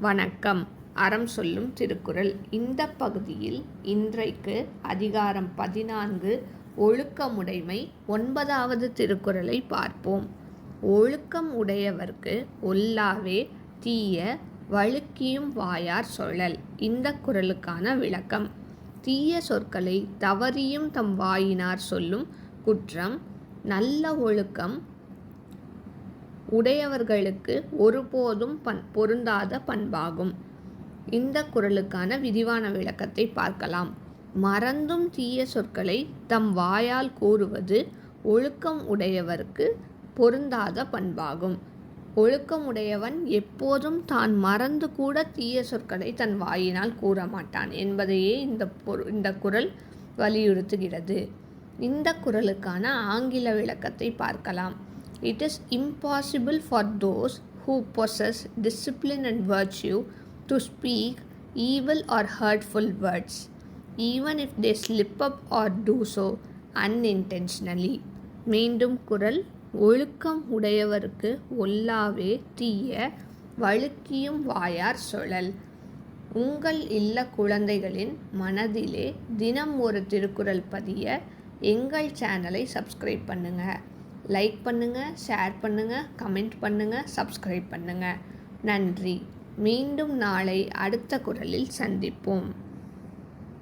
வணக்கம். அறம் சொல்லும் திருக்குறள். இந்த பகுதியில் இன்றைக்கு அதிகாரம் 14 ஒழுக்கமுடைமை 9வது திருக்குறளை பார்ப்போம். ஒழுக்கம் உடையவர்க்கு ஒல்லாவே தீய வழுக்கியும் வாயார் சொலல். இந்த குறளுக்கான விளக்கம். தீய சொற்களை தவறியும் தம் வாயினார் சொல்லும் குற்றம் நல்ல ஒழுக்கம் உடையவர்களுக்கு ஒருபோதும் பொருந்தாத பண்பாகும். இந்த குறளுக்கான விரிவான விளக்கத்தை பார்க்கலாம். மறந்தும் தீய சொற்களை தம் வாயால் கூறுவது ஒழுக்கம் உடையவர்க்கு பொருந்தாத பண்பாகும். ஒழுக்கம் உடையவன் எப்போதும் தான் மறந்து கூட தீய சொற்களை தன் வாயினால் கூற மாட்டான் என்பதையே இந்த குறள் வலியுறுத்துகிறது. இந்த குறளுக்கான ஆங்கில விளக்கத்தை பார்க்கலாம். It is impossible for those who possess discipline and virtue to speak evil or hurtful words, even if they slip up or do so unintentionally. மீண்டும் குறள். ஒழுக்கம் உடையவர்க்கு ஒல்லாவே தீய வழுக்கியும் வாயார் சொலல். உங்கள் இல்ல குழந்தைகளின் மனதிலே தினம் ஒரு திருக்குறள் பதிய எங்கள் சேனலை சப்ஸ்கிரைப் பண்ணுங்கள். லைக் பண்ணுங்கள், ஷேர் பண்ணுங்கள், கமெண்ட் பண்ணுங்கள், சப்ஸ்கிரைப் பண்ணுங்கள். நன்றி. மீண்டும் நாளை அடுத்த குறளில் சந்திப்போம்.